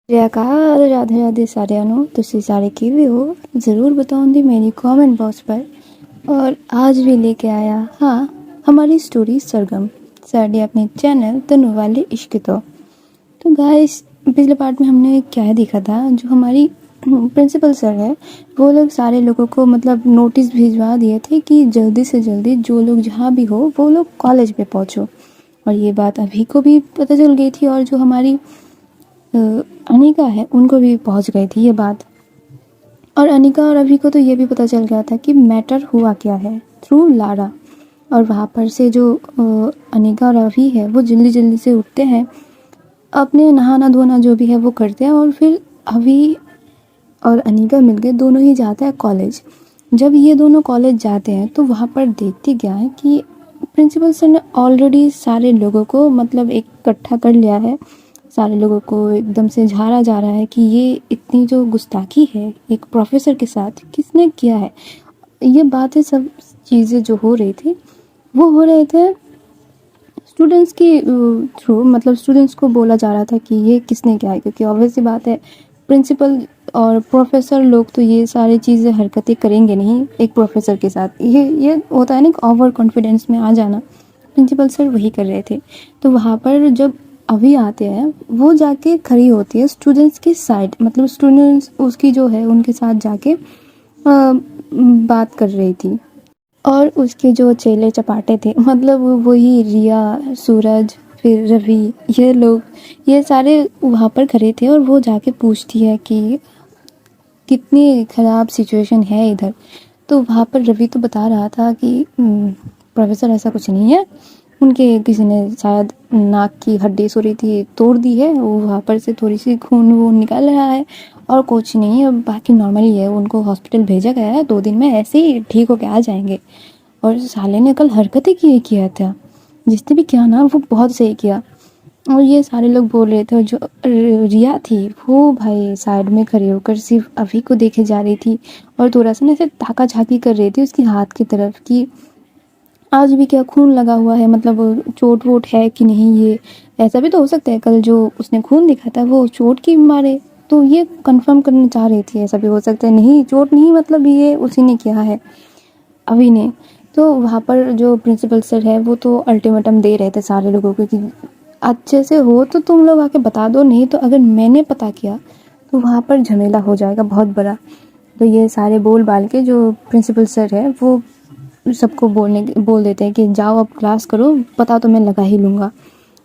जयकार राधे राधे सारिਆਂ ਨੂੰ ਤੁਸੀਂ सारे किवे हो ज़रूर बताऊंगी मेरी कमेंट बॉक्स पर। और आज भी लेके आया हाँ हमारी स्टोरी सरगम साड़ी अपने चैनल तनु वाले इश्क। तो गाइस पिछले पार्ट में हमने क्या देखा था, जो हमारी प्रिंसिपल सर है वो लोग सारे लोगों को मतलब नोटिस भिजवा दिए थे कि जल्दी से जल्दी जो लोग जहाँ भी हो वो लोग कॉलेज पे पहुँचो। और ये बात अभी को भी पता चल गई थी और जो हमारी अनिका है उनको भी पहुंच गई थी ये बात। और अनिका और अभी को तो ये भी पता चल गया था कि मैटर हुआ क्या है थ्रू लारा। और वहाँ पर से जो अनिका और अभी है वो जल्दी जल्दी से उठते हैं, अपने नहाना धोना जो भी है वो करते हैं और फिर अभी और अनिका मिलके दोनों ही जाते हैं कॉलेज। जब ये दोनों कॉलेज जाते हैं तो वहाँ पर देखते क्या है कि प्रिंसिपल सर ने ऑलरेडी सारे लोगों को मतलब इकट्ठा कर लिया है। सारे लोगों को एकदम से झाड़ा जा रहा है कि ये इतनी जो गुस्ताखी है एक प्रोफेसर के साथ किसने किया है। ये बातें सब चीज़ें जो हो रही थी वो हो रहे थे स्टूडेंट्स के थ्रू, मतलब स्टूडेंट्स को बोला जा रहा था कि ये किसने किया है, क्योंकि ऑब्वियस सी बात है प्रिंसिपल और प्रोफेसर लोग तो ये सारी चीज़ें हरकतें करेंगे नहीं एक प्रोफेसर के साथ। ये होता है ना ओवर कॉन्फिडेंस में आ जाना, प्रिंसिपल सर वही कर रहे थे। तो वहाँ पर जब अभी आते हैं वो जाके खड़ी होती है स्टूडेंट्स की साइड, मतलब स्टूडेंट्स उसकी जो है उनके साथ जाके बात कर रही थी। और उसके जो चेले चपाटे थे मतलब वही रिया, सूरज, फिर रवि, ये लोग ये सारे वहाँ पर खड़े थे और वो जाके पूछती है कि कितनी ख़राब सिचुएशन है इधर। तो वहाँ पर रवि तो बता रहा था कि प्रोफेसर ऐसा कुछ नहीं है, उनके किसी ने शायद नाक की हड्डी सोरी थी तोड़ दी है, वो वहाँ पर से थोड़ी सी खून वो निकल रहा है और कुछ नहीं है, बाकी नॉर्मल ही है। उनको हॉस्पिटल भेजा गया है, 2 दिन में ऐसे ही ठीक होके आ जाएंगे। और साले ने कल हरकतें किया था, जिसने भी किया ना वो बहुत सही किया। और ये सारे लोग बोल रहे थे। और जो रिया थी वो भाई साइड में खड़ी होकर सिर्फ अभी को देखे जा रही थी और थोड़ा सा ना ऐसे ताका झाकी कर रही थी उसकी हाथ की तरफ कि आज भी क्या खून लगा हुआ है, मतलब चोट वोट है कि नहीं। ये ऐसा भी तो हो सकता है कल जो उसने खून दिखा था वो चोट की मारे, तो ये कंफर्म करना चाह रही थी ऐसा भी हो सकता है। नहीं चोट नहीं, मतलब ये उसी ने किया है अभी ने। तो वहाँ पर जो प्रिंसिपल सर है वो तो अल्टीमेटम दे रहे थे सारे लोगों को कि अच्छे से हो तो तुम लोग आके बता दो, नहीं तो अगर मैंने पता किया तो वहाँ पर झमेला हो जाएगा बहुत बड़ा। तो ये सारे बोल बाल के जो प्रिंसिपल सर है वो सबको बोल देते हैं कि जाओ अब क्लास करो, पता तो मैं लगा ही लूँगा।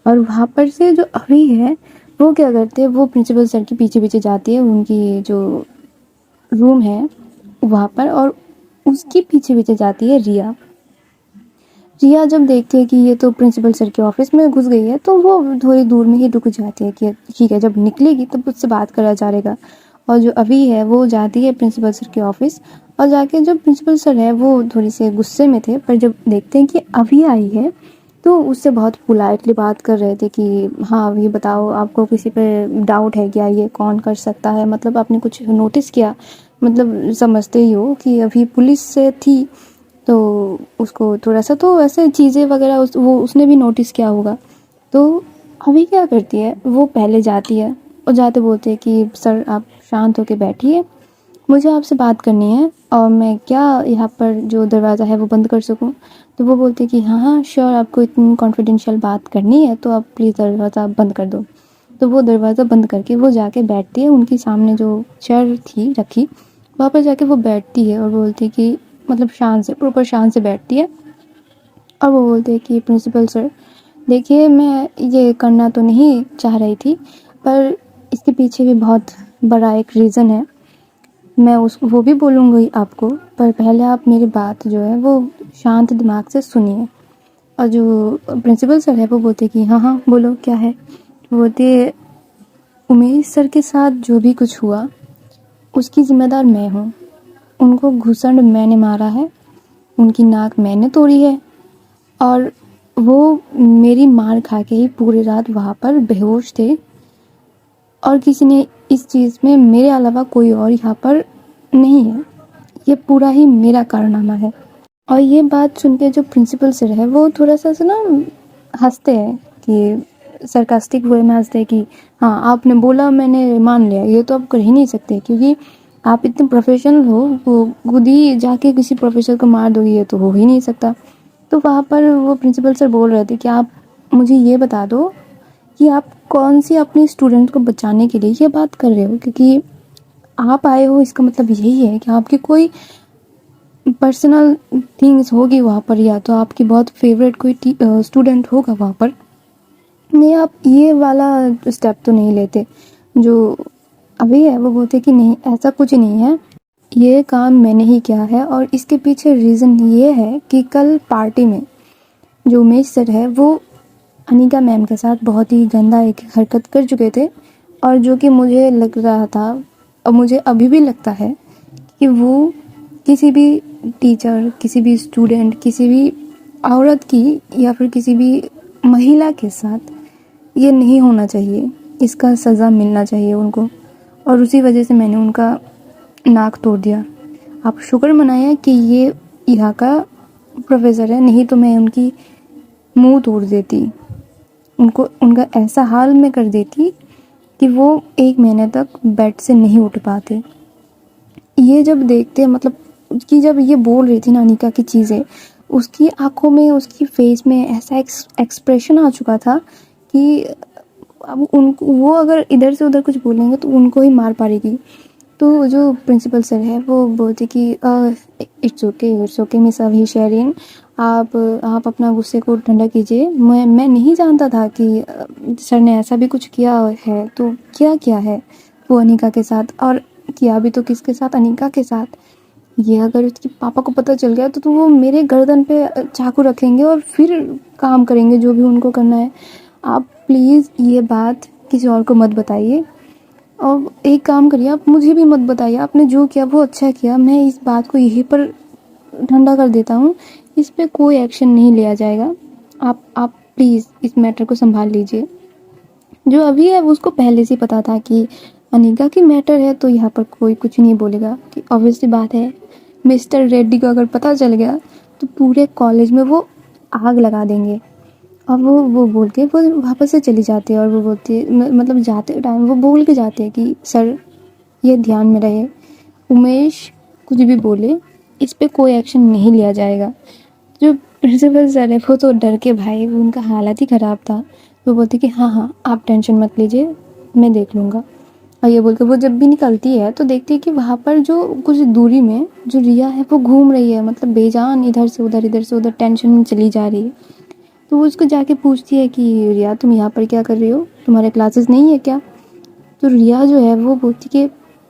और वहाँ पर से जो अभी है वो क्या करते हैं, वो प्रिंसिपल सर के पीछे पीछे जाती है उनकी जो रूम है वहाँ पर, और उसके पीछे पीछे जाती है रिया। रिया जब देखती है कि ये तो प्रिंसिपल सर के ऑफिस में घुस गई है तो वो थोड़ी दूर में ही रुक जाती है कि ठीक है जब निकलेगी तब उससे बात करा जाएगा। और जो अभी है वो जाती है प्रिंसिपल सर के ऑफिस, और जाके जो प्रिंसिपल सर है वो थोड़ी से गुस्से में थे, पर जब देखते हैं कि अभी आई है तो उससे बहुत पोलाइटली बात कर रहे थे कि हाँ ये बताओ आपको किसी पे डाउट है क्या, ये कौन कर सकता है, मतलब आपने कुछ नोटिस किया, मतलब समझते ही हो कि अभी पुलिस से थी तो उसको थोड़ा सा तो ऐसे चीज़ें वगैरह वो उसने भी नोटिस किया होगा। तो अभी क्या करती है वो पहले जाती है और जाते बोलती है कि सर आप शांत होकर बैठिए, मुझे आपसे बात करनी है और मैं क्या यहाँ पर जो दरवाज़ा है वो बंद कर सकूँ। तो वो बोलते कि हाँ हाँ श्योर, आपको इतनी कॉन्फिडेंशियल बात करनी है तो आप प्लीज़ दरवाज़ा बंद कर दो। तो वो दरवाज़ा बंद करके वो जाके बैठती है, उनके सामने जो चेयर थी रखी वहाँ पर जाके वो बैठती है और बोलती कि मतलब शान से प्रॉपर शान से बैठती है। और वो बोलते हैं कि प्रिंसिपल सर देखिए मैं ये करना तो नहीं चाह रही थी, पर इसके पीछे भी बहुत बड़ा एक रीज़न है, मैं वो भी बोलूँगी आपको, पर पहले आप मेरी बात जो है वो शांत दिमाग से सुनिए। और जो प्रिंसिपल सर है वो बोलते कि हाँ हाँ बोलो क्या है। वो बोलते उमेश सर के साथ जो भी कुछ हुआ उसकी ज़िम्मेदार मैं हूँ, उनको घुसंड मैंने मारा है, उनकी नाक मैंने तोड़ी है और वो मेरी मार खा के ही पूरी रात वहाँ पर बेहोश थे और किसी ने इस चीज़ में मेरे अलावा कोई और यहाँ पर नहीं है, ये पूरा ही मेरा कारनामा है। और ये बात सुन के जो प्रिंसिपल सर है वो थोड़ा सा ना हंसते हैं कि सरकास्टिक वे में हंसते हैं कि हाँ आपने बोला मैंने मान लिया। ये तो आप कर ही नहीं सकते, क्योंकि आप इतने प्रोफेशनल हो, वो खुद ही जाके किसी प्रोफेसर को मार दोगे, ये तो हो ही नहीं सकता। तो वहाँ पर वो प्रिंसिपल सर बोल रहे थे कि आप मुझे ये बता दो कि आप कौन सी अपने स्टूडेंट को बचाने के लिए ये बात कर रहे हो, क्योंकि आप आए हो इसका मतलब यही है कि आपकी कोई पर्सनल थिंग्स होगी वहाँ पर, या तो आपकी बहुत फेवरेट कोई स्टूडेंट होगा वहाँ पर। नहीं, आप ये वाला स्टेप तो नहीं लेते जो अभी है। वो बोलते कि नहीं ऐसा कुछ नहीं है, ये काम मैंने ही किया है और इसके पीछे रीज़न ये है कि कल पार्टी में जो उमेश सर है वो अनिका मैम के साथ बहुत ही गंदा एक हरकत कर चुके थे, और जो कि मुझे लग रहा था और मुझे अभी भी लगता है कि वो किसी भी टीचर, किसी भी स्टूडेंट, किसी भी औरत की या फिर किसी भी महिला के साथ ये नहीं होना चाहिए। इसका सज़ा मिलना चाहिए उनको, और उसी वजह से मैंने उनका नाक तोड़ दिया। आप शुक्र मनाया कि ये यहाँ का प्रोफेसर है, नहीं तो मैं उनकी मुंह तोड़ देती, उनको उनका ऐसा हाल में कर देती कि वो 1 महीने तक बेड से नहीं उठ पाते। ये जब देखते मतलब उसकी जब ये बोल रही थी ना अनिका की चीज़ें, उसकी आंखों में, उसकी फेस में ऐसा एक्सप्रेशन आ चुका था कि अब उनको वो अगर इधर से उधर कुछ बोलेंगे तो उनको ही मार पड़ेगी। तो जो प्रिंसिपल सर है वो बोलते कि इट्स ओके मिस अभी शेरिन, आप अपना गुस्से को ठंडा कीजिए। मैं नहीं जानता था कि सर ने ऐसा भी कुछ किया है। तो क्या किया है वो अनिका के साथ, और किया भी तो किसके साथ, अनिका के साथ। ये अगर उसके पापा को पता चल गया तो वो मेरे गर्दन पे चाकू रखेंगे और फिर काम करेंगे जो भी उनको करना है। आप प्लीज़ ये बात किसी और को मत बताइए, और एक काम करिए आप मुझे भी मत बताइए। आपने जो किया वो अच्छा किया, मैं इस बात को यहीं पर ठंडा कर देता हूँ। इस पे कोई एक्शन नहीं लिया जाएगा। आप प्लीज़ इस मैटर को संभाल लीजिए। जो अभी है उसको पहले से पता था कि अनिका की मैटर है, तो यहाँ पर कोई कुछ नहीं बोलेगा कि ऑब्वियसली बात है। मिस्टर रेड्डी को अगर पता चल गया तो पूरे कॉलेज में वो आग लगा देंगे। और वो बोल के वो वापस से चली जाती है, और वो बोलती है मतलब जाते टाइम वो बोल के जाते हैं कि सर ये ध्यान में रहे, उमेश कुछ भी बोले इस पे कोई एक्शन नहीं लिया जाएगा। जो प्रिंसिपल सर है वो तो डर के भाई, वो उनका हालत ही ख़राब था। वो बोलते कि हाँ आप टेंशन मत लीजिए, मैं देख लूँगा। और ये बोल के वो जब भी निकलती है तो देखती है कि वहाँ पर जो कुछ दूरी में जो रिया है वो घूम रही है, मतलब बेजान इधर से उधर टेंशन में चली जा रही है। तो वो उसको जाके पूछती है कि रिया तुम यहाँ पर क्या कर रही हो, तुम्हारे क्लासेस नहीं है क्या। तो रिया जो है वो बोलती कि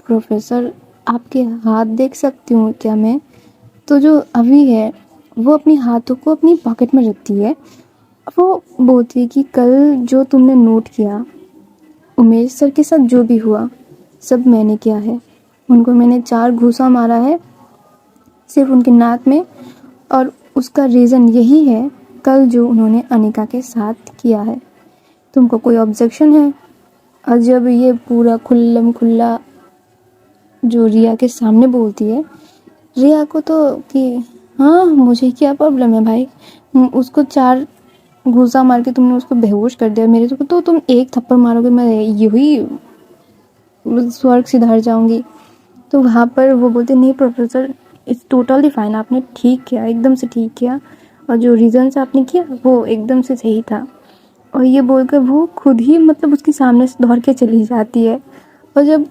प्रोफेसर आपके हाथ देख सकती हूँ क्या मैं। तो जो अभी है वो अपने हाथों को अपनी पॉकेट में रखती है। वो बोलती है कि कल जो तुमने नोट किया उमेश सर के साथ जो भी हुआ सब मैंने किया है। उनको मैंने 4 घूंसा मारा है सिर्फ उनके नाक में, और उसका रीज़न यही है कल जो उन्होंने अनिका के साथ किया है। तुमको कोई ऑब्जेक्शन है। और जब ये पूरा खुल्लम खुल्ला जो रिया के सामने बोलती है, रिया को तो कि हाँ मुझे क्या प्रॉब्लम है भाई, उसको 4 घूंसा मार के तुमने उसको बेहोश कर दिया, मेरे तो तुम 1 थप्पड़ मारोगे मैं यही स्वर्ग सिधार जाऊंगी। तो वहाँ पर वो बोलते नहीं प्रोफेसर इट्स टोटली फाइन, आपने ठीक किया, एकदम से ठीक किया, और जो रीज़न से आपने किया वो एकदम से सही था। और ये बोलकर वो खुद ही मतलब उसके सामने से दौड़ के चली जाती है। और जब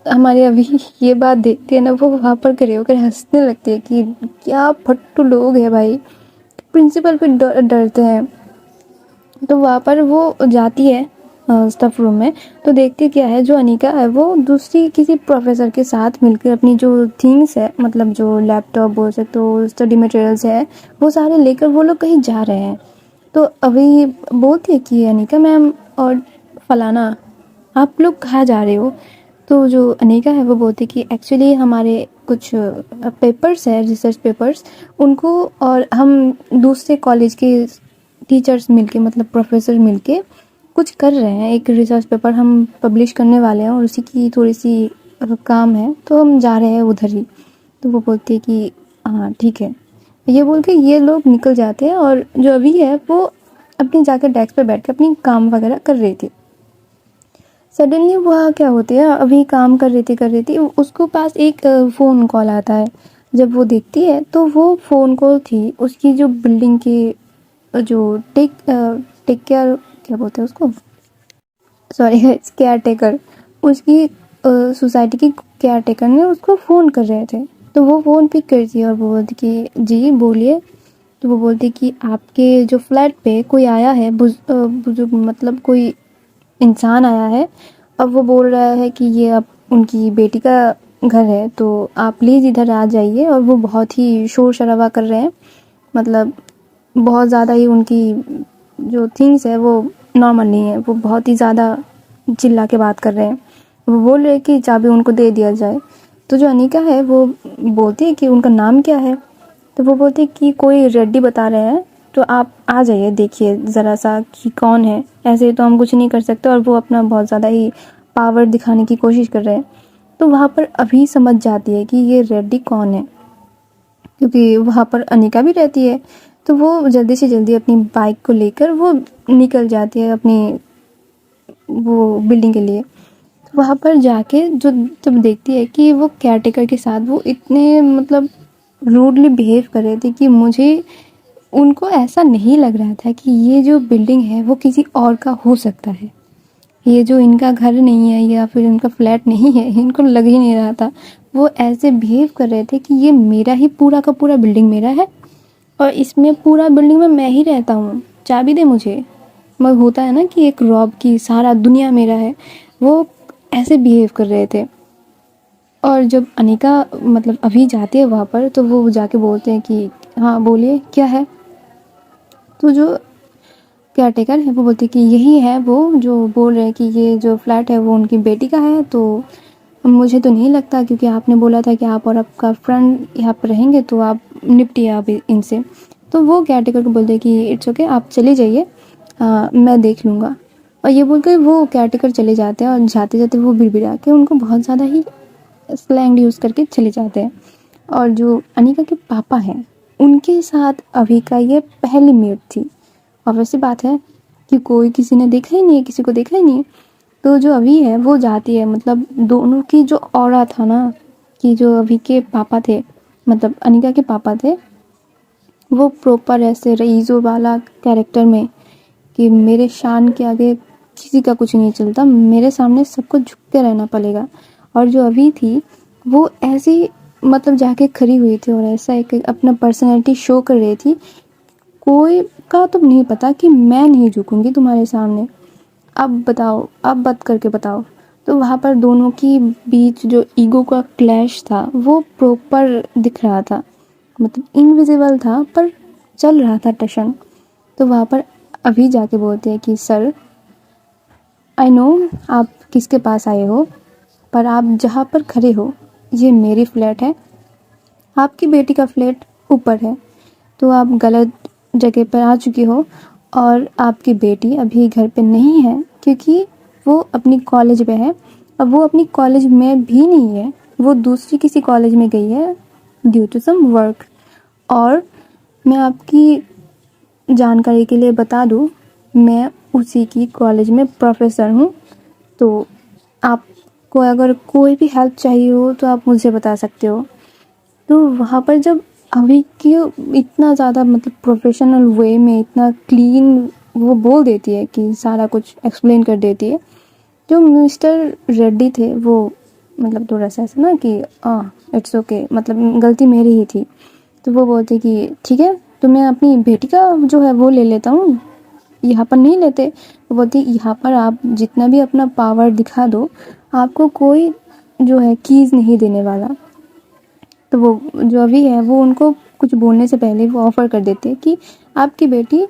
हमारे अभी ये बात देखते हैं ना, वो वहाँ पर खड़े होकर हंसने लगती है कि क्या फट्टू लोग हैं भाई, प्रिंसिपल पे डरते हैं। तो वहाँ पर वो जाती है स्टफ रूम में, तो देखती क्या है जो अनिका है वो दूसरी किसी प्रोफेसर के साथ मिलकर अपनी जो थिंग्स है, मतलब जो लैपटॉप बोल सकते हो, स्टडी मटेरियल्स है, वो सारे लेकर वो लोग कहीं जा रहे हैं। तो अभी बोलती है कि अनिका मैम और फलाना आप लोग कहाँ जा रहे हो। तो जो अनिका है वो बोलती कि एक्चुअली हमारे कुछ पेपर्स है, रिसर्च पेपर्स, उनको और हम दूसरे कॉलेज के टीचर्स मिलके मतलब प्रोफेसर मिलके कुछ कर रहे हैं, एक रिसर्च पेपर हम पब्लिश करने वाले हैं और उसी की थोड़ी सी काम है, तो हम जा रहे हैं उधर ही। तो वो बोलती है कि हाँ ठीक है। ये बोल के ये लोग निकल जाते हैं, और जो अभी है वो अपनी जाके डेस्क पे बैठ के अपनी काम वगैरह कर रही थी। सडनली वह क्या होती है, अभी काम कर रही थी, उसको पास एक फ़ोन कॉल आता है। जब वो देखती है तो वो फ़ोन कॉल थी उसकी जो बिल्डिंग की जो टेक केयर क्या बोलते हैं उसको, सॉरी केयर टेकर, उसकी सोसाइटी की केयर टेकर ने उसको फ़ोन कर रहे थे। तो वो फ़ोन पिक करती है और वो बोलती कि जी बोलिए। तो वो बोलती कि आपके जो फ्लैट पे कोई आया है, बुजुर्ग मतलब कोई इंसान आया है। अब वो बोल रहा है कि ये अब उनकी बेटी का घर है, तो आप प्लीज़ इधर आ जाइए। और वो बहुत ही शोर शराबा कर रहे हैं, मतलब बहुत ज़्यादा ही उनकी जो थिंग्स है वो नॉर्मल नहीं है, वो बहुत ही ज़्यादा चिल्ला के बात कर रहे हैं। वो बोल रहे हैं कि चाबी उनको दे दिया जाए। तो जो अनिका है वो बोलती है कि उनका नाम क्या है। तो वो बोलती है कि कोई रेड्डी बता रहे हैं, तो आप आ जाइए, देखिए ज़रा सा कि कौन है। ऐसे तो हम कुछ नहीं कर सकते। और वो अपना बहुत ज़्यादा ही पावर दिखाने की कोशिश कर रहे हैं। तो वहाँ पर अभी समझ जाती है कि ये रेड्डी कौन है, क्योंकि वहाँ पर अनिका भी रहती है। तो वो जल्दी से जल्दी अपनी बाइक को लेकर वो निकल जाती है अपनी वो बिल्डिंग के लिए। तो वहाँ पर जाके जो जब देखती है कि वो केयरटेकर के साथ वो इतने मतलब रूडली बिहेव कर रहे थे कि मुझे उनको ऐसा नहीं लग रहा था कि ये जो बिल्डिंग है वो किसी और का हो सकता है। ये जो इनका घर नहीं है या फिर इनका फ्लैट नहीं है, इनको लग ही नहीं रहा था। वो ऐसे बिहेव कर रहे थे कि ये मेरा ही पूरा का पूरा बिल्डिंग मेरा है और इसमें पूरा बिल्डिंग में मैं ही रहता हूँ, चाबी दे मुझे। मगर होता है ना कि एक रॉब की सारा दुनिया मेरा है, वो ऐसे बिहेव कर रहे थे। और जब अनिका मतलब अभी जाती है वहाँ पर, तो वो जाके बोलते हैं कि हाँ बोलिए क्या है। तो जो केयरटेकर है वो बोलती है कि यही है वो जो बोल रहे हैं कि ये जो फ्लैट है वो उनकी बेटी का है। तो मुझे तो नहीं लगता, क्योंकि आपने बोला था कि आप और आपका फ्रेंड यहाँ पर रहेंगे, तो आप निपटिए आप इनसे। तो वो केयरटेकर को बोलते हैं कि इट्स ओके, आप चले जाइए, मैं देख लूँगा। और ये बोलकर वो केयरटेकर चले जाते हैं और जाते जाते वो बिड़बिड़ा के उनको बहुत ज़्यादा ही स्लैंग यूज़ करके चले जाते हैं। और जो अनिका के पापा हैं उनके साथ अभी का ये पहली मीट थी। और वैसी बात है कि कोई किसी ने देखा ही नहीं है, किसी को देखा ही नहीं। तो जो अभी है वो जाती है, मतलब दोनों की जो ऑरा था ना, कि जो अभी के पापा थे, मतलब अनिका के पापा थे, वो प्रॉपर ऐसे रईसों वाला कैरेक्टर में कि मेरे शान के आगे किसी का कुछ नहीं चलता, मेरे सामने सबको झुक के रहना पड़ेगा। और जो अभी थी वो ऐसी मतलब जाके खड़ी हुई थी और ऐसा एक अपना पर्सनैलिटी शो कर रही थी, कोई का तो नहीं पता कि मैं नहीं झुकूंगी तुम्हारे सामने, अब बताओ, अब बात करके बताओ। तो वहाँ पर दोनों की बीच जो ईगो का क्लैश था वो प्रॉपर दिख रहा था, मतलब इनविजिबल था पर चल रहा था टशन। तो वहाँ पर अभी जाके बोलते हैं कि सर, आई नो आप किसके पास आए हो, पर आप जहाँ पर खड़े हो ये मेरी फ्लैट है, आपकी बेटी का फ्लैट ऊपर है। तो आप गलत जगह पर आ चुके हो। और आपकी बेटी अभी घर पे नहीं है, क्योंकि वो अपनी कॉलेज में है। अब वो अपनी कॉलेज में भी नहीं है, वो दूसरी किसी कॉलेज में गई है ड्यू टू सम वर्क। और मैं आपकी जानकारी के लिए बता दूँ, मैं उसी की कॉलेज में प्रोफेसर हूँ। तो आपको अगर कोई भी हेल्प चाहिए हो तो आप मुझे बता सकते हो। तो वहाँ पर जब अभी की इतना ज़्यादा मतलब प्रोफेशनल वे में इतना क्लीन वो बोल देती है कि सारा कुछ एक्सप्लेन कर देती है। जो मिस्टर रेड्डी थे वो मतलब थोड़ा सा ऐसा ना कि इट्स ओके, मतलब गलती मेरी ही थी। तो वो बोलते कि ठीक है, तो मैं अपनी बेटी का जो है वो ले लेता हूँ, यहाँ पर नहीं लेते। वो बोलती यहाँ पर आप जितना भी अपना पावर दिखा दो, आपको कोई जो है कीज़ नहीं देने वाला। तो वो जो अभी है वो उनको कुछ बोलने से पहले वो ऑफ़र कर देते हैं कि आपकी बेटी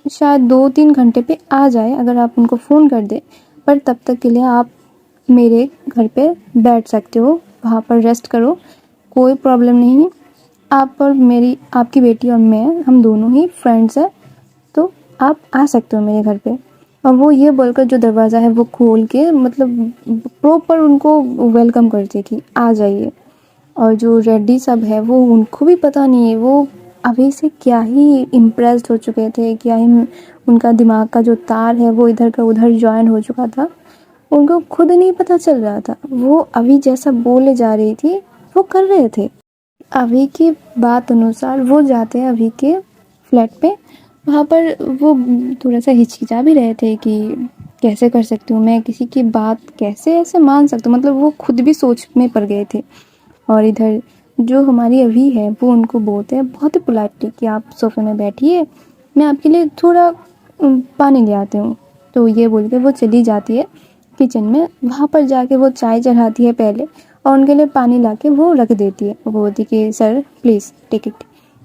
शायद 2-3 घंटे पे आ जाए अगर आप उनको फ़ोन कर दें, पर तब तक के लिए आप मेरे घर पे बैठ सकते हो, वहाँ पर रेस्ट करो, कोई प्रॉब्लम नहीं है। आप और मेरी, आपकी बेटी और मैं, हम दोनों ही फ्रेंड्स हैं, तो आप आ सकते हो मेरे घर पे। और वो ये बोलकर जो दरवाज़ा है वो खोल के मतलब प्रॉपर उनको वेलकम करते कि आ जाइए। और जो रेड्डी सब है वो उनको भी पता नहीं है, वो अभी से क्या ही इम्प्रेस्ड हो चुके थे, क्या ही उनका दिमाग का जो तार है वो इधर का उधर जॉइन हो चुका था। उनको खुद नहीं पता चल रहा था, वो अभी जैसा बोले जा रही थी वो कर रहे थे। अभी की बात अनुसार वो जाते हैं अभी के फ्लैट पे। वहाँ पर वो थोड़ा सा हिचकिचा भी रहे थे कि कैसे कर सकती हूँ मैं, किसी की बात कैसे ऐसे मान सकती हूँ, मतलब वो खुद भी सोच में पड़ गए थे। और इधर जो हमारी अभी है वो उनको बोलते हैं बहुत ही पोलाइटली कि आप सोफे में बैठिए, मैं आपके लिए थोड़ा पानी ले आती हूँ। तो ये बोल के वो चली जाती है किचन में। वहाँ पर जाके वो चाय चढ़ाती है पहले और उनके लिए पानी ला के वो रख देती है। वो बोलती कि सर प्लीज़ टेक इट।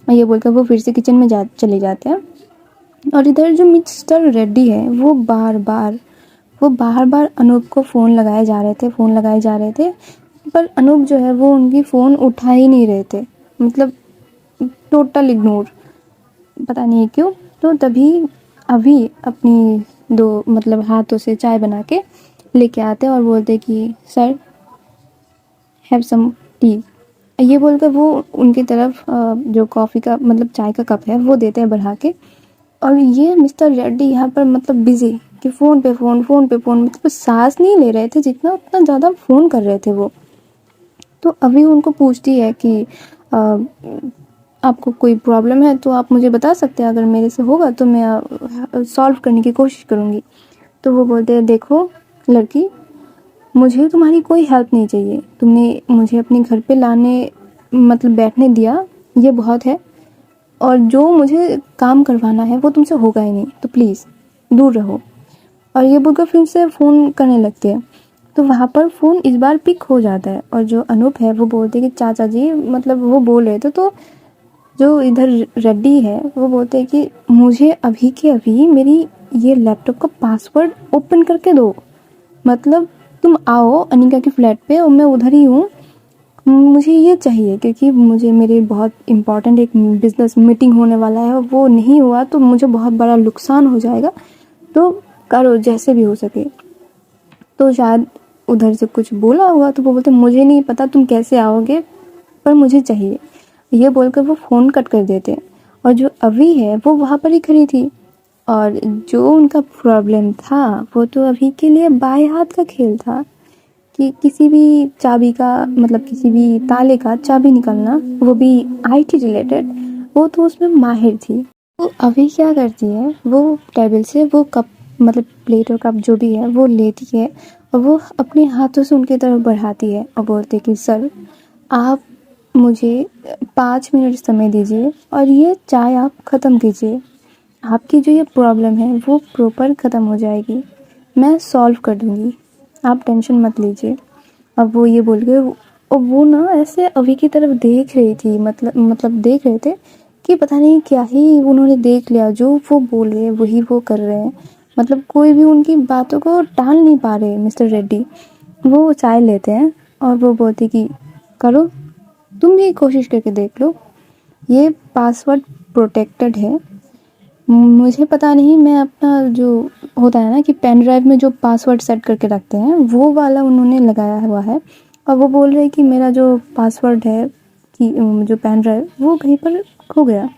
और ये बोलकर वो फिर से किचन में चले जाते हैं। और इधर जो मिस्टर रेड्डी है वो बार बार अनूप को फ़ोन लगाए जा रहे थे, पर अनूप जो है वो उनकी फ़ोन उठा ही नहीं रहे थे, मतलब टोटल इग्नोर, पता नहीं क्यों। तो तभी अभी अपनी दो मतलब हाथों से चाय बना के लेके आते और बोलते कि सर हैव सम टी। ये बोलकर वो उनकी तरफ जो कॉफ़ी का मतलब चाय का कप है वो देते हैं बढ़ा के। और ये मिस्टर रेड्डी यहाँ पर मतलब बिजी कि फ़ोन पे फ़ोन, मतलब सांस नहीं ले रहे थे जितना उतना ज़्यादा फ़ोन कर रहे थे वो। तो अभी उनको पूछती है कि आपको कोई प्रॉब्लम है तो आप मुझे बता सकते हैं, अगर मेरे से होगा तो मैं सॉल्व करने की कोशिश करूँगी। तो वो बोलते हैं देखो लड़की, मुझे तुम्हारी कोई हेल्प नहीं चाहिए, तुमने मुझे अपने घर पे लाने मतलब बैठने दिया ये बहुत है, और जो मुझे काम करवाना है वो तुमसे होगा ही नहीं, तो प्लीज़ दूर रहो। और ये बोलकर फिर से फ़ोन करने लगते हैं। तो वहाँ पर फ़ोन इस बार पिक हो जाता है और जो अनूप है वो बोलते हैं कि चाचा जी, मतलब वो बोल रहे थे। तो जो इधर रेड्डी है वो बोलते हैं कि मुझे अभी के अभी मेरी ये लैपटॉप का पासवर्ड ओपन करके दो, मतलब तुम आओ अनिका के फ्लैट पे और मैं उधर ही हूँ, मुझे ये चाहिए क्योंकि मुझे मेरे बहुत इम्पॉर्टेंट एक बिज़नेस मीटिंग होने वाला है, वो नहीं हुआ तो मुझे बहुत बड़ा नुकसान हो जाएगा, तो करो जैसे भी हो सके। तो शायद उधर से कुछ बोला हुआ तो वो बोलते मुझे नहीं पता तुम कैसे आओगे, पर मुझे चाहिए। ये बोलकर वो फ़ोन कट कर देते। और जो अभी है वो वहाँ पर ही खड़ी थी, और जो उनका प्रॉब्लम था वो तो अभी के लिए बाएं हाथ का खेल था कि किसी भी चाबी का मतलब किसी भी ताले का चाबी निकालना, वो भी आईटी रिलेटेड, वो तो उसमें माहिर थी। वो अभी क्या करती है, वो टेबल से वो कप मतलब प्लेट और कप जो भी है वो लेती है और वो अपने हाथों से उनकी तरफ बढ़ाती है और बोलती कि सर आप मुझे 5 मिनट समय दीजिए और ये चाय आप ख़त्म कीजिए, आपकी जो ये प्रॉब्लम है वो प्रॉपर ख़त्म हो जाएगी, मैं सॉल्व कर दूँगी, आप टेंशन मत लीजिए। अब वो ये बोल के और वो ना ऐसे अभी की तरफ देख रही थी, मतलब देख रहे थे कि पता नहीं क्या ही उन्होंने देख लिया, जो वो बोल रहे हैं वही वो कर रहे हैं, मतलब कोई भी उनकी बातों को टाल नहीं पा रहे मिस्टर रेड्डी। वो चाय लेते हैं और वो बोलते कि करो, तुम भी कोशिश करके देख लो, ये पासवर्ड प्रोटेक्टेड है, मुझे पता नहीं, मैं अपना जो होता है ना कि पेन ड्राइव में जो पासवर्ड सेट करके रखते हैं वो वाला उन्होंने लगाया हुआ है, और वो बोल रहे हैं कि मेरा जो पासवर्ड है कि जो पेन ड्राइव वो कहीं पर खो गया,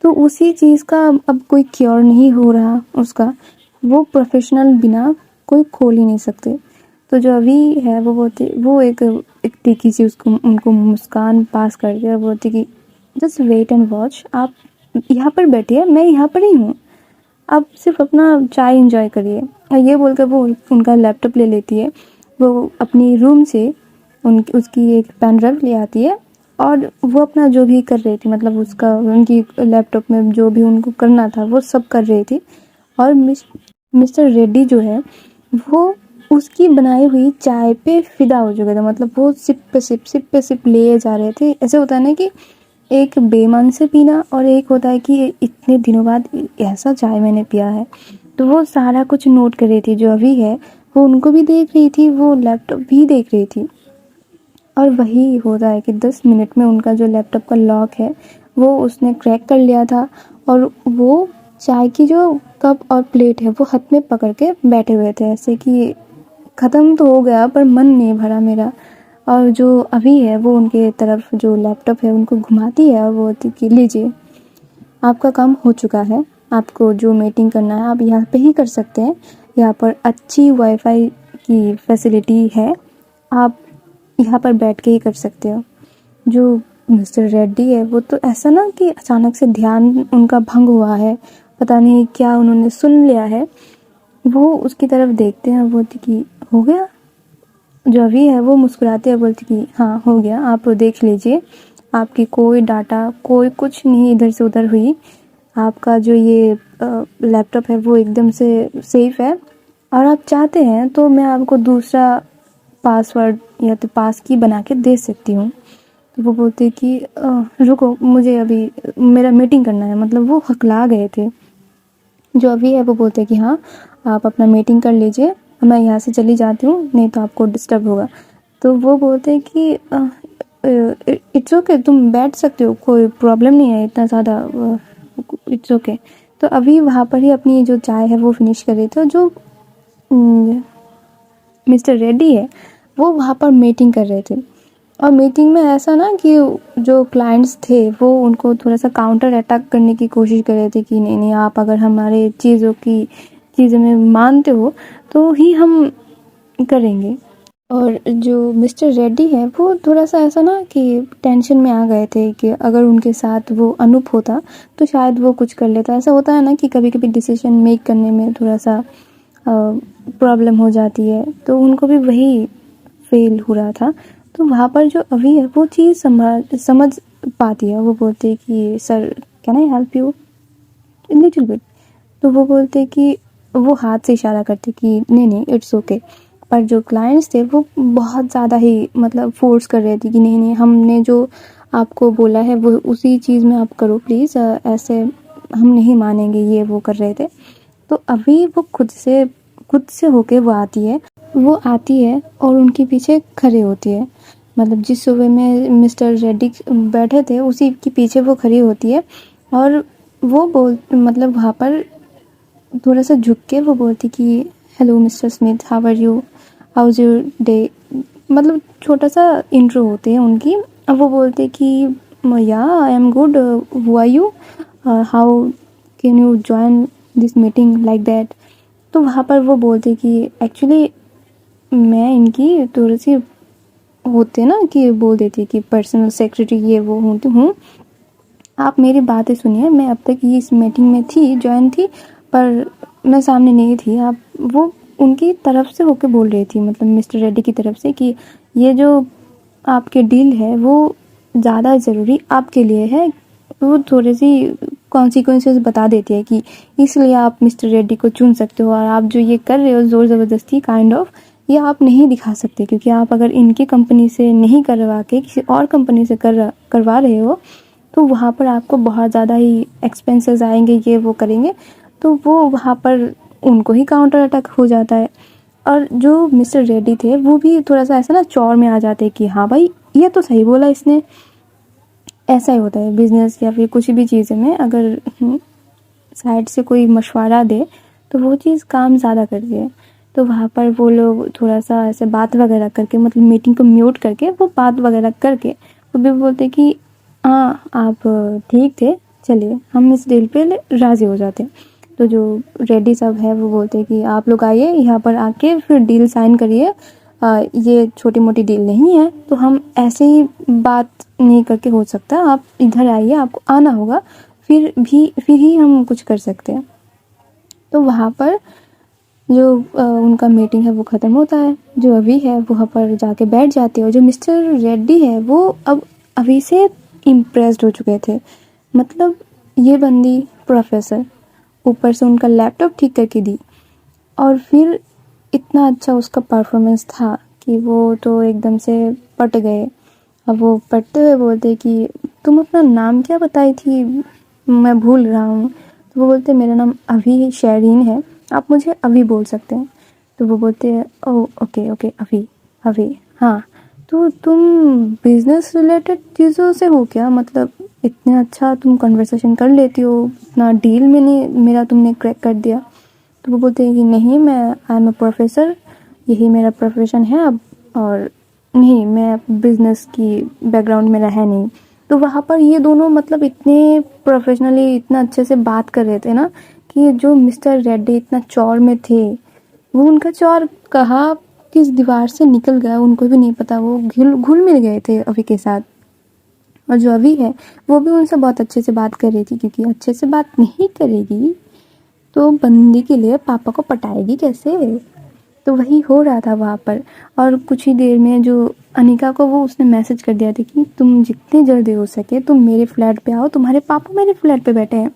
तो उसी चीज़ का अब कोई क्योर नहीं हो रहा उसका, वो प्रोफेशनल बिना कोई खोल ही नहीं सकते। तो जो अभी है वो बोलती, वो एक तीखी सी उसको उनको मुस्कान पास करके और बोलती कि जस्ट वेट एंड वॉच, आप यहाँ पर बैठिए, मैं यहाँ पर ही हूँ, आप सिर्फ अपना चाय एंजॉय करिए। और ये बोलकर वो उनका लैपटॉप ले लेती है, वो अपनी रूम से उसकी एक पेन ड्राइव ले आती है और वो अपना जो भी कर रही थी, मतलब उसका उनकी लैपटॉप में जो भी उनको करना था वो सब कर रही थी। और मिस्टर रेड्डी जो है वो उसकी बनाई हुई चाय पे फिदा हो चुका था, मतलब वो सिप पे सिप लिए जा रहे थे। ऐसे होता है ना कि एक बेईमान से पीना और एक होता है कि इतने दिनों बाद ऐसा चाय मैंने पिया है। तो वो सारा कुछ नोट कर रही थी, जो अभी है वो उनको भी देख रही थी, वो लैपटॉप भी देख रही थी। और वही होता है कि 10 मिनट में उनका जो लैपटॉप का लॉक है वो उसने क्रैक कर लिया था, और वो चाय की जो कप और प्लेट है वो हाथ में पकड़ के बैठे हुए थे, ऐसे कि ख़त्म तो हो गया पर मन नहीं भरा मेरा। और जो अभी है वो उनके तरफ जो लैपटॉप है उनको घुमाती है और वो बोलती कि लीजिए, आपका काम हो चुका है, आपको जो मीटिंग करना है आप यहाँ पे ही कर सकते हैं, यहाँ पर अच्छी वाईफाई की फैसिलिटी है, आप यहाँ पर बैठ के ही कर सकते हो। जो मिस्टर रेड्डी है वो तो ऐसा ना कि अचानक से ध्यान उनका भंग हुआ है, पता नहीं क्या उन्होंने सुन लिया है, वो उसकी तरफ देखते हैं, बोलती कि हो गया। जो अभी है वो मुस्कुराते हैं, बोलती कि हाँ हो गया, आप देख लीजिए, आपकी कोई डाटा कोई कुछ नहीं इधर से उधर हुई, आपका जो ये लैपटॉप है वो एकदम से सेफ है, और आप चाहते हैं तो मैं आपको दूसरा पासवर्ड या तो पास की बना के दे सकती हूँ। तो वो बोलते कि रुको, मुझे अभी मेरा मीटिंग करना है, मतलब वो हकला गए थे। जो अभी है वो बोलते कि हाँ आप अपना मीटिंग कर लीजिए, मैं यहाँ से चली जाती हूँ, नहीं तो आपको डिस्टर्ब होगा। तो वो बोलते कि इट्स ओके, तुम बैठ सकते हो, कोई प्रॉब्लम नहीं है इतना ज़्यादा, इट्स ओके। तो अभी वहाँ पर ही अपनी जो चाय है वो फिनिश कर रहे थे, जो मिस्टर रेड्डी है वो वहाँ पर मीटिंग कर रहे थे। और मीटिंग में ऐसा ना कि जो क्लाइंट्स थे वो उनको थोड़ा सा काउंटर अटैक करने की कोशिश कर रहे थे कि नहीं नहीं, आप अगर हमारे चीज़ों में मानते हो तो ही हम करेंगे। और जो मिस्टर रेड्डी है वो थोड़ा सा ऐसा ना कि टेंशन में आ गए थे कि अगर उनके साथ वो अनूप होता तो शायद वो कुछ कर लेता। ऐसा होता है ना कि कभी कभी डिसीजन मेक करने में थोड़ा सा प्रॉब्लम हो जाती है, तो उनको भी वही फेल हो रहा था। तो वहाँ पर जो अभी है वो चीज़ समझ पाती है। वो बोलते हैं कि sir can I help you little bit. तो वो बोलते कि वो हाथ से इशारा करते कि नहीं नहीं इट्स ओके। पर जो क्लाइंट्स थे वो बहुत ज़्यादा ही मतलब फोर्स कर रहे थे कि नहीं नहीं, हमने जो आपको बोला है वो उसी चीज़ में आप करो प्लीज़, ऐसे हम नहीं मानेंगे, ये वो कर रहे थे। तो अभी वो खुद से होके वो आती है और उनके पीछे खड़े होती है। मतलब जिस सुबह में मिस्टर रेड्डी बैठे थे उसी के पीछे वो खड़ी होती है, और वो मतलब वहाँ पर थोड़ा सा झुक के वो बोलती कि hello Mister Smith, how are you, how is your day. मतलब छोटा सा इंट्रो होते हैं उनकी। अब वो बोलते कि yeah I am good, who are you, how can you join this meeting like that. तो वहाँ पर वो बोलते कि एक्चुअली मैं इनकी थोड़ी सी होते ना कि बोल देती कि पर्सनल सेक्रेटरी ये वो हूँ, आप मेरी बातें सुनिए, मैं अब तक ये इस मीटिंग में थी, ज्वाइन थी, पर मैं सामने नहीं थी। आप वो उनकी तरफ से होके बोल रही थी, मतलब मिस्टर रेड्डी की तरफ से, कि ये जो आपके डील है वो ज़्यादा ज़रूरी आपके लिए है। वो थोड़ी सी कॉन्सिक्वेंसेस बता देती है कि इसलिए आप मिस्टर रेड्डी को चुन सकते हो, और आप जो ये कर रहे हो ज़ोर ज़बरदस्ती काइंड ऑफ, ये आप नहीं दिखा सकते, क्योंकि आप अगर इनकी कंपनी से नहीं करवा के किसी और कंपनी से करवा रहे हो तो वहाँ पर आपको बहुत ज़्यादा ही एक्सपेंसेस आएंगे, ये वो करेंगे। तो वो वहाँ पर उनको ही काउंटर अटैक हो जाता है। और जो मिस्टर रेड्डी थे वो भी थोड़ा सा ऐसा ना चौड़ में आ जाते कि हाँ भाई ये तो सही बोला इसने। ऐसा ही होता है बिजनेस या फिर कुछ भी चीज़ में, अगर साइड से कोई मशवरा दे तो वो चीज़ काम ज़्यादा करती है। तो वहाँ पर वो लोग थोड़ा सा ऐसे बात वगैरह करके, मतलब मीटिंग को म्यूट करके वो बात वगैरह करके वो भी बोलते कि हाँ आप ठीक थे, चलिए हम इस डील पे राज़ी हो जाते हैं। तो जो रेड्डी साहब है वो बोलते हैं कि आप लोग आइए यहाँ पर आके फिर डील साइन करिए, ये छोटी मोटी डील नहीं है, तो हम ऐसे ही बात नहीं करके हो सकता, आप इधर आइए, आपको आना होगा, फिर ही हम कुछ कर सकते हैं। तो वहाँ पर जो उनका मीटिंग है वो ख़त्म होता है। जो अभी है वहाँ पर जाके बैठ जाते हैं। जो मिस्टर रेड्डी है वो अब अभी से इम्प्रेस्ड हो चुके थे, मतलब ये बंदी प्रोफेसर, ऊपर से उनका लैपटॉप ठीक करके दी, और फिर इतना अच्छा उसका परफॉर्मेंस था कि वो तो एकदम से पट गए। अब वो पटते हुए बोलते कि तुम अपना नाम क्या बताई थी, मैं भूल रहा हूँ। तो वो बोलते मेरा नाम अभी शहरीन है, आप मुझे अभी बोल सकते हैं। तो वो बोलते हैं ओह ओके ओके अभी हाँ, तो तुम बिजनेस रिलेटेड चीज़ों से हो क्या, मतलब इतना अच्छा तुम कन्वर्सेशन कर लेती हो, इतना डील में नहीं मेरा तुमने क्रैक कर दिया। तो वो बोलते हैं कि नहीं, मैं आई एम अ प्रोफेसर, यही मेरा प्रोफेशन है अब, और नहीं, मैं बिजनेस की बैकग्राउंड मेरा है नहीं। तो वहाँ पर ये दोनों मतलब इतने प्रोफेशनली इतना अच्छे से बात कर रहे थे ना कि जो मिस्टर रेड्डी इतना चौड़ में थे, वो उनका चौड़ कहाँ किस दीवार से निकल गया उनको भी नहीं पता। वो घुल मिल गए थे अभी के साथ। और जो अभी है वो भी उनसे बहुत अच्छे से बात कर रही थी, क्योंकि अच्छे से बात नहीं करेगी तो बंदी के लिए पापा को पटाएगी कैसे। तो वही हो रहा था वहाँ पर। और कुछ ही देर में जो अनिका को वो उसने मैसेज कर दिया था कि तुम जितने जल्दी हो सके तुम मेरे फ्लैट पे आओ, तुम्हारे पापा मेरे फ्लैट पे बैठे हैं।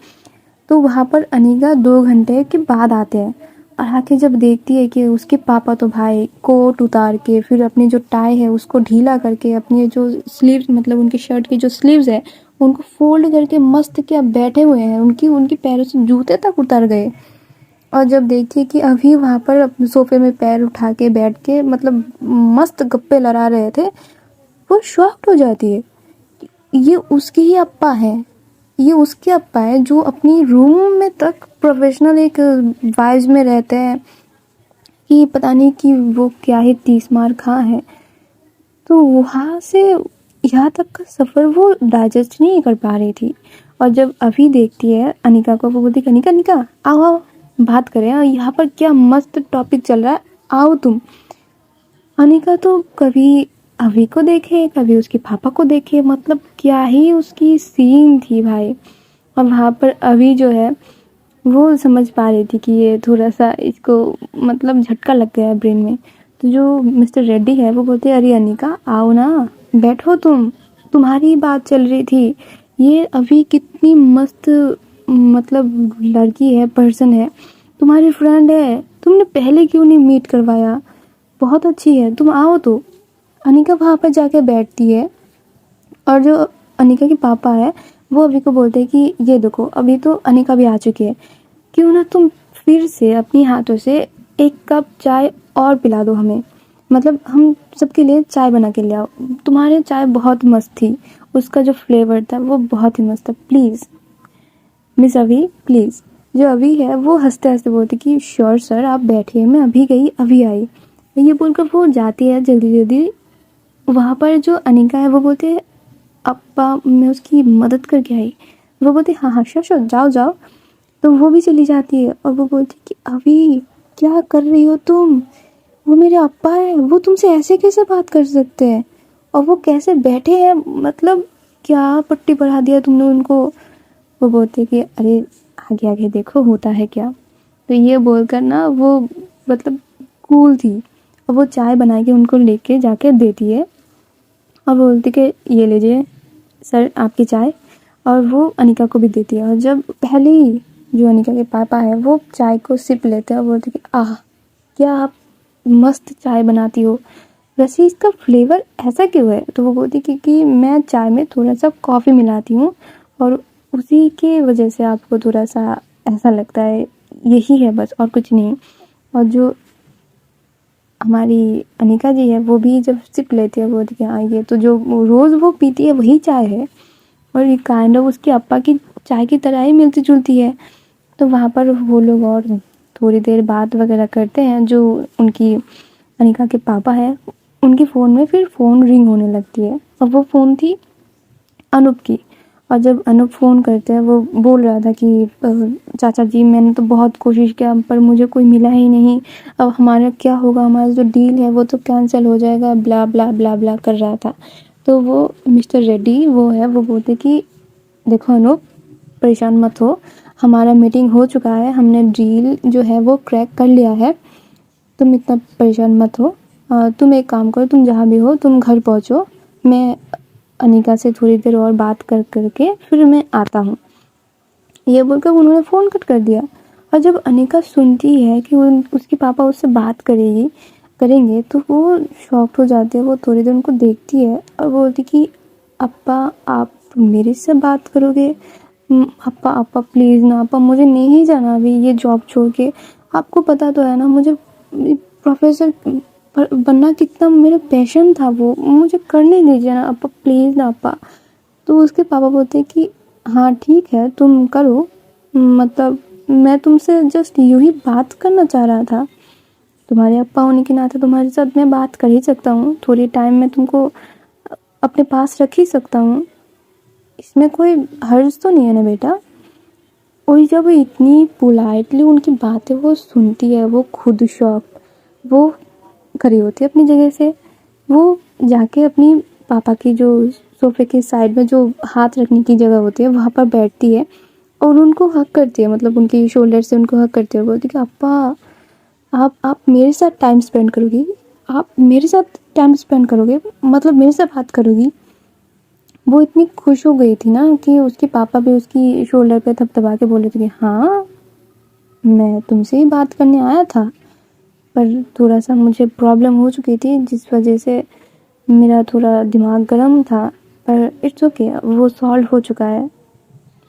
तो वहाँ पर अनिका 2 घंटे के बाद आते हैं और आके जब देखती है कि उसके पापा तो भाई कोट उतार के फिर अपनी जो टाई है उसको ढीला करके अपनी जो स्लीव्स मतलब उनकी शर्ट की जो स्लीव्स है उनको फोल्ड करके मस्त क्या बैठे हुए हैं, उनकी उनकी पैरों से जूते तक उतर गए। और जब देखती है कि अभी वहाँ पर अपने सोफे में पैर उठा के बैठ के मतलब मस्त गप्पे लड़ा रहे थे, वो शॉक्ड हो जाती है। ये उसके ही अप्पा है, ये उसके अप्पा है जो अपनी रूम में तक प्रोफेशनल एक वाइज में रहते हैं कि पता नहीं कि वो क्या ही 30 मार कहाँ है। तो वहाँ से यहाँ तक का सफ़र वो डाइजेस्ट नहीं कर पा रही थी। और जब अभी देखती है अनिका को, वो बोलती है अनिका अनिका आओ आओ बात करें, यहाँ पर क्या मस्त टॉपिक चल रहा है, आओ तुम। अनिका तो कभी अभी को देखे कभी उसके पापा को देखे, मतलब क्या ही उसकी सीन थी भाई। और वहाँ पर अभी जो है वो समझ पा रही थी कि ये थोड़ा सा इसको मतलब झटका लग गया है ब्रेन में। तो जो मिस्टर रेड्डी है वो बोलते हैं अरे अनिका आओ ना, बैठो तुम्हारी बात चल रही थी। ये अभी कितनी मस्त मतलब लड़की है, पर्सन है, तुम्हारी फ्रेंड है, तुमने पहले क्यों नहीं मीट करवाया, बहुत अच्छी है, तुम आओ। तो अनिका वहाँ पर जाके बैठती है और जो अनिका के पापा है वो अभी को बोलते हैं कि ये देखो अभी तो अनिका भी आ चुकी है, क्यों ना तुम फिर से अपनी हाथों से 1 कप चाय और पिला दो हमें, मतलब हम सबके लिए चाय बना के ले आओ। तुम्हारे चाय बहुत मस्त थी, उसका जो फ्लेवर था वो बहुत ही मस्त था, प्लीज़ मिस अभी प्लीज़। जो अभी है वो हंसते हंसते बोलती कि श्योर सर आप बैठिए, मैं अभी गई अभी आई। ये बोलकर वो जाती है जल्दी जल्दी। वहाँ पर जो अनिका है वो बोलते है अप्पा मैं उसकी मदद करके आई। वो बोलती हाँ हाँ श्योर श्योर जाओ जाओ। तो वो भी चली जाती है और वो बोलती कि अभी क्या कर रही हो तुम, वो मेरे अप्पा है, वो तुमसे ऐसे कैसे बात कर सकते हैं, और वो कैसे बैठे हैं, मतलब क्या पट्टी बढ़ा दिया तुमने उनको। वो बोलते कि अरे आगे आगे देखो होता है क्या। तो ये बोलकर ना वो मतलब कूल थी और वो चाय बना के उनको लेके जाके देती है और बोलती कि ये लीजिए सर आपकी चाय, और वो अनिका को भी देती है। और जब पहले ही जो अनिका के पापा है वो चाय को सिप लेते हैं और बोलते कि आह क्या आप मस्त चाय बनाती हो, वैसे इसका फ्लेवर ऐसा क्यों है। तो वो बोलती कि मैं चाय में थोड़ा सा कॉफ़ी मिलाती हूँ और उसी की वजह से आपको थोड़ा सा ऐसा लगता है, यही है बस और कुछ नहीं। और जो हमारी अनिका जी है वो भी जब सिप लेती है वो बोलती है हाँ ये तो जो रोज़ वो पीती है वही चाय है और ये काइंड ऑफ उसके अप्पा की चाय की तरह ही मिलती जुलती है। तो वहाँ पर वो लोग और थोड़ी देर बात वगैरह करते हैं। जो उनकी अनिका के पापा है उनके फ़ोन में फिर फ़ोन रिंग होने लगती है और वो फ़ोन थी अनूप की। और जब अनूप फ़ोन करते हैं वो बोल रहा था कि चाचा जी मैंने तो बहुत कोशिश किया पर मुझे कोई मिला ही नहीं, अब हमारा क्या होगा, हमारा जो डील है वो तो कैंसिल हो जाएगा, ब्ला ब्ला ब्ला ब्ला कर रहा था। तो वो मिस्टर रेड्डी वो है वो बोलते कि देखो अनूप परेशान मत हो, हमारा मीटिंग हो चुका है, हमने डील जो है वो क्रैक कर लिया है, तुम इतना परेशान मत हो। तुम एक काम करो, तुम जहाँ भी हो तुम घर पहुँचो, मैं अनिका से थोड़ी देर और बात करके फिर मैं आता हूँ। ये बोलकर उन्होंने फ़ोन कट कर दिया। और जब अनिका सुनती है कि उसके पापा उससे बात करेंगे तो वो शॉक्ड हो जाती है। वो थोड़ी देर उनको देखती है और बोलती कि अप्पा आप मेरे से बात करोगे, अप्पा अप्पा प्लीज़ ना अप्पा, मुझे नहीं जाना अभी ये जॉब छोड़ के, आपको पता तो है ना मुझे प्रोफेसर बनना कितना मेरा पैशन था, वो मुझे करने दीजिए ना अप्पा प्लीज़ ना अप्पा। तो उसके पापा बोलते हैं कि हाँ ठीक है तुम करो, मतलब मैं तुमसे जस्ट यूँ ही बात करना चाह रहा था। तुम्हारे अप्पा होने के नाते तुम्हारे साथ मैं बात कर ही सकता हूँ, थोड़ी टाइम में तुमको अपने पास रख ही सकता हूँ, इसमें कोई हर्ज तो नहीं है ना बेटा। और जब इतनी पोलाइटली उनकी बातें वो सुनती है, वो खुद शॉक, वो खड़ी होती है अपनी जगह से, वो जाके अपनी पापा की जो सोफे के साइड में जो हाथ रखने की जगह होती है वहाँ पर बैठती है और उनको हक करती है, मतलब उनकी शोल्डर से उनको हक करती है, बोलती है कि अप्पा आप मेरे साथ टाइम स्पेंड करोगी, आप मेरे साथ टाइम स्पेंड करोगे, मतलब मेरे साथ बात करोगी। वो इतनी खुश हो गई थी ना कि उसके पापा भी उसकी शोल्डर पे थपथपा के बोले थे कि हाँ, मैं तुमसे ही बात करने आया था, पर थोड़ा सा मुझे प्रॉब्लम हो चुकी थी जिस वजह से मेरा थोड़ा दिमाग गर्म था, पर इट्स ओके, वो सॉल्व हो चुका है,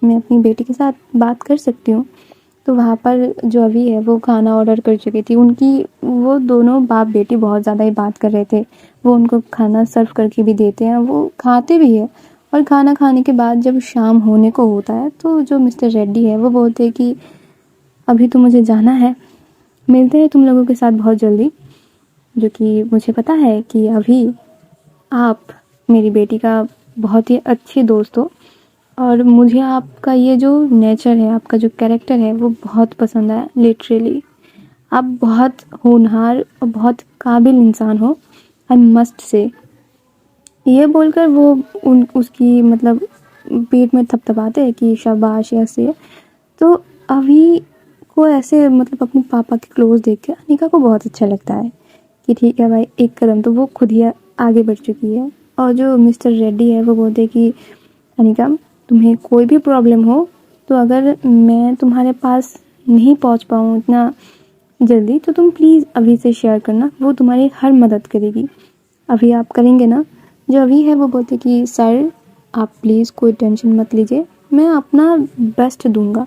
मैं अपनी बेटी के साथ बात कर सकती हूँ। तो वहाँ पर जो अभी है वो खाना ऑर्डर कर चुकी थी, उनकी वो दोनों बाप बेटी बहुत ज़्यादा ही बात कर रहे थे, वो उनको खाना सर्व करके भी देते हैं, वो खाते भी है। और खाना खाने के बाद जब शाम होने को होता है तो जो मिस्टर रेड्डी है वो बोलते हैं कि अभी तो मुझे जाना है, मिलते हैं तुम लोगों के साथ बहुत जल्दी। जो कि मुझे पता है कि अभी आप मेरी बेटी का बहुत ही अच्छी दोस्त हो और मुझे आपका ये जो नेचर है, आपका जो कैरेक्टर है वो बहुत पसंद है। लिटरली आप बहुत होनहार और बहुत काबिल इंसान हो, आई मस्ट से। ये बोलकर वो उसकी मतलब पेट में थपथपाते हैं कि शाबाश ऐसे। तो अभी को ऐसे मतलब अपने पापा के क्लोज देख के अनिका को बहुत अच्छा लगता है कि ठीक है भाई, एक कदम तो वो खुद ही आगे बढ़ चुकी है। और जो मिस्टर रेड्डी है वो बोलते हैं कि अनिका, तुम्हें कोई भी प्रॉब्लम हो तो अगर मैं तुम्हारे पास नहीं पहुंच पाऊँ इतना जल्दी तो तुम प्लीज़ अभी से शेयर करना, वो तुम्हारी हर मदद करेगी। अभी आप करेंगे ना? जो अभी है वो बोलते कि सर आप प्लीज़ कोई टेंशन मत लीजिए, मैं अपना बेस्ट दूंगा।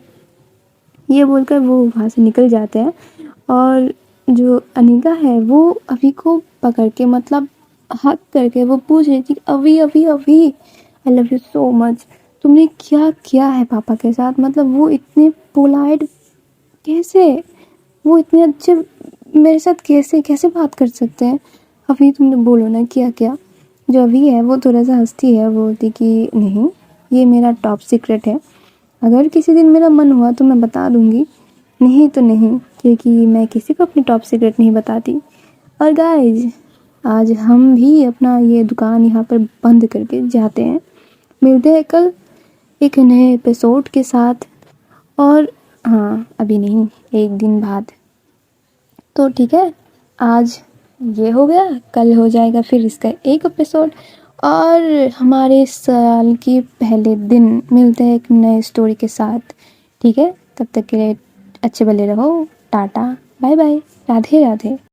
ये बोलकर वो वहाँ से निकल जाते हैं और जो अनिका है वो अभी को पकड़ के मतलब हक करके वो पूछ रही थी, अभी अभी अभी I love you so much, तुमने क्या किया है पापा के साथ, मतलब वो इतने पोलाइट कैसे, वो इतने अच्छे मेरे साथ कैसे कैसे बात कर सकते हैं, अभी तुमने बोलो ना क्या क्या। जो अभी है वो थोड़ा सा हंसती है, वो बोलती कि नहीं, ये मेरा टॉप सीक्रेट है, अगर किसी दिन मेरा मन हुआ तो मैं बता दूंगी, नहीं तो नहीं, क्योंकि मैं किसी को अपनी टॉप सीक्रेट नहीं बताती। और गाइज आज हम भी अपना ये दुकान यहाँ पर बंद करके जाते हैं, मिलते हैं कल एक नए एपिसोड के साथ। और हाँ, अभी नहीं, एक दिन बाद। तो ठीक है, आज ये हो गया, कल हो जाएगा फिर इसका एक एपिसोड और हमारे साल के पहले दिन मिलते हैं एक नए स्टोरी के साथ। ठीक है, तब तक के लिए अच्छे भले रहो, tata bye bye, Radhe Radhe.